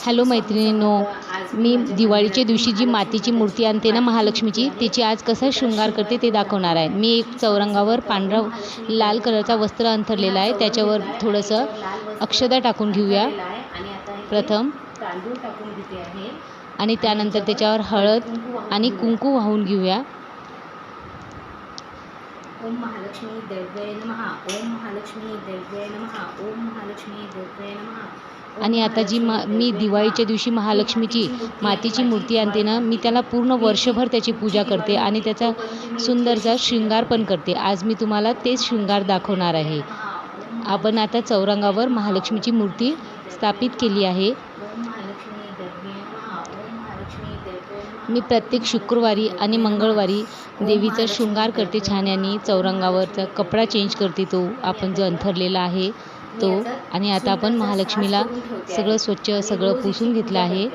Hello मैत्रिणींनो, मी दिवाळीच्या दिवशी जी मातीची मूर्ती आणते ना महालक्ष्मीची, त्याची आज कसा शृंगार करते ते दाखवणार आहे. मी एक चौरंगावर पांढरा लाल कलरचा वस्त्र अंथरलेला आहे. त्याच्यावर थोडंसं अक्षदा टाकून घेऊया प्रथम, आणि त्यानंतर त्याच्यावर हळद आणि कुंकू वाहून घेऊया. ओम महालक्ष्मी देव्यै नमः. ओम महालक्ष्मी देव्यै नमः. ओम महालक्ष्मी देव्यै नमः. आणि आता जी मी दिवाळीच्या दिवशी महालक्ष्मीची मातीची मूर्ती आणते ना, मी त्याला पूर्ण वर्षभर त्याची पूजा करते आणि त्याचा सुंदरसा शृंगार पण करते. आज मी तुम्हाला तेच शृंगार दाखवणार आहे. आपण आता चौरंगावर महालक्ष्मीची मूर्ती स्थापित केली आहे. मी प्रत्येक शुक्रवारी आणि मंगळवारी देवीचा शृंगार करते छान. चौरंगावरचा कपडा चेंज करते, तो आपण जो अंथरलेला आहे तो. आणि आता आपण महालक्ष्मीला सगळं स्वच्छ सगळं पुसून घेतलं आहे.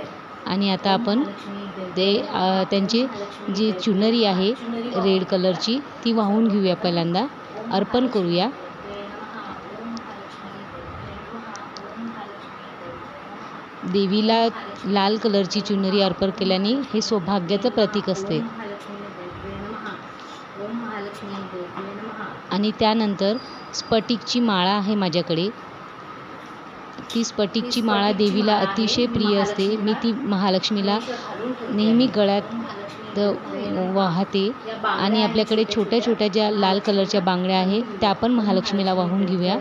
आणि आता आपण त्यांची जी चुनरी आहे रेड कलरची ती वाहून घेऊया, पहिल्यांदा अर्पण करूया. देवीला लाल कलरची चुनरी अर्पण केल्याने हे सौभाग्याचं प्रतीक असते. आणि त्यानंतर स्फटिकची माळा आहे माझ्याकडे. ती स्फटिकची माळा देवीला अतिशय प्रिय असते. मी ती महालक्ष्मीला नेहमी गळ्यात वाहते. आणि आपल्याकडे छोट्या छोट्या ज्या लाल कलरच्या बांगड्या आहेत त्या पण महालक्ष्मीला वाहून घेऊया.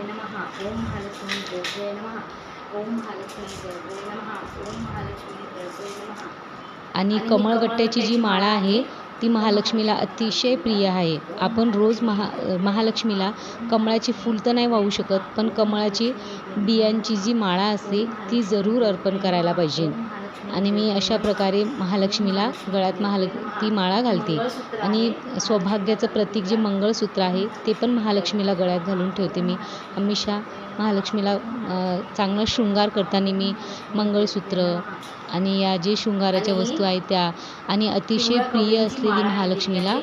आणि कमळगट्ट्याची जी माळा आहे ती महालक्ष्मीला अतिशय प्रिय आहे. आपण रोज महालक्ष्मीला कमळाची फूल तर नाही वाहू शकत, पण कमळाची बियांची जी माळा असते ती जरूर अर्पण करायला पाहिजे. आणि मी अशा प्रकारे महालक्ष्मीला गळ्यात ती माळा घालते. आणि सौभाग्याचं प्रतीक जे मंगळसूत्र आहे ते पण महालक्ष्मीला गळ्यात घालून ठेवते. मी हमेशा महालक्ष्मीला चांगला शृंगार करताना मी मंगळसूत्र आणि या जे शृंगाराच्या वस्तू आहेत त्या, आणि अतिशय प्रिय असलेली महालक्ष्मीला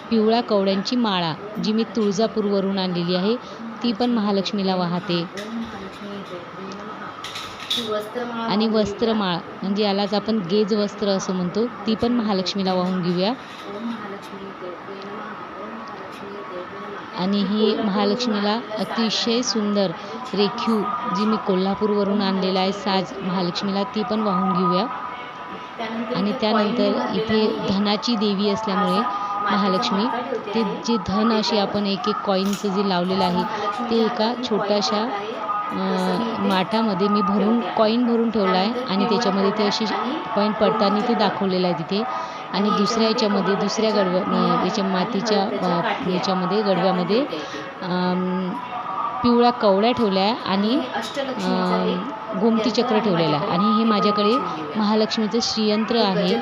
पिवळ्या कवड्यांची माळा जी मी तुळजापूरवरून आणलेली आहे ती पण महालक्ष्मीला वाहते. आणि वस्त्रमाळ म्हणजे यालाच आपण गेज वस्त्र असं म्हणतो, ती पण महालक्ष्मीला वाहून घेऊया. आणि ही महालक्ष्मीला अतिशय सुंदर रेखीव जी मी कोल्हापूरवरून आणलेला आहे साज महालक्ष्मीला ती पण वाहून घेऊया. आणि त्यानंतर इथे धनाची देवी असल्यामुळे महालक्ष्मी ते जे धन अशी आपण एक एक कॉईनचं जे लावलेलं आहे ते एका छोट्याशा माठामध्ये मी कॉईन भरून ठेवला आहे. आणि त्याच्यामध्ये ते अशी कॉईन पडताना ते दाखवलेलं आहे तिथे. आणि दुसऱ्या याच्यामध्ये दुसऱ्या याच्या मातीच्या याच्यामध्ये गडव्यामध्ये पिवळ्या कवड्या ठेवल्या आहे आणि गोमती चक्र ठेवलेलं आहे. आणि हे माझ्याकडे महालक्ष्मीचं श्रीयंत्र आहे,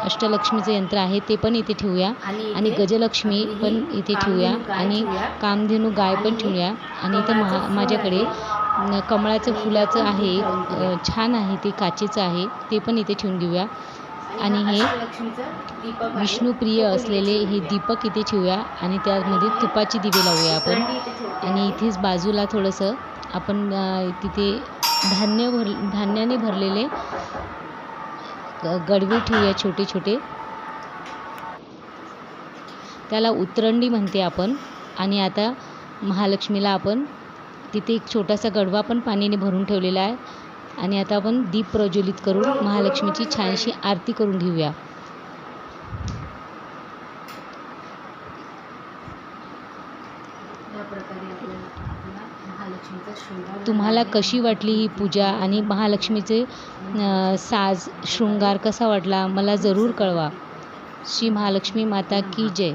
अष्टलक्ष्मीचं यंत्र आहे, ते पण इथे ठेवूया. आणि गजलक्ष्मी पण इथे ठेवूया. आणि कामधेनू गाय पण ठेवूया. आणि इथं माझ्याकडे कमळाचं फुलाचं आहे, छान आहे ते, काचेचं आहे, ते पण इथे ठेवून घेऊया. आणि हे विष्णुप्रिय असलेले हे दीपक इथे ठेवूया. आणि त्यामध्ये तुपाची दिवे लावूया आपण. आणि इथेच बाजूला थोडंसं आपण तिथे धान्याने भरलेले गडवे ठेवूया छोटे छोटे, त्याला उतरंडी म्हणते आपण. आणि आता महालक्ष्मीला आपण तिथे एक छोटासा गडवा पण पाण्याने भरून ठेवलेला आहे. आणि आता आपण दीप प्रज्वलित करून महालक्ष्मीची छानशी आरती करून घेऊया. तुम्हाला कशी वाटली ही पूजा आणि महालक्ष्मीचे साज शृंगार कसा वाटला मला जरूर कळवा. श्री महालक्ष्मी माता की जय.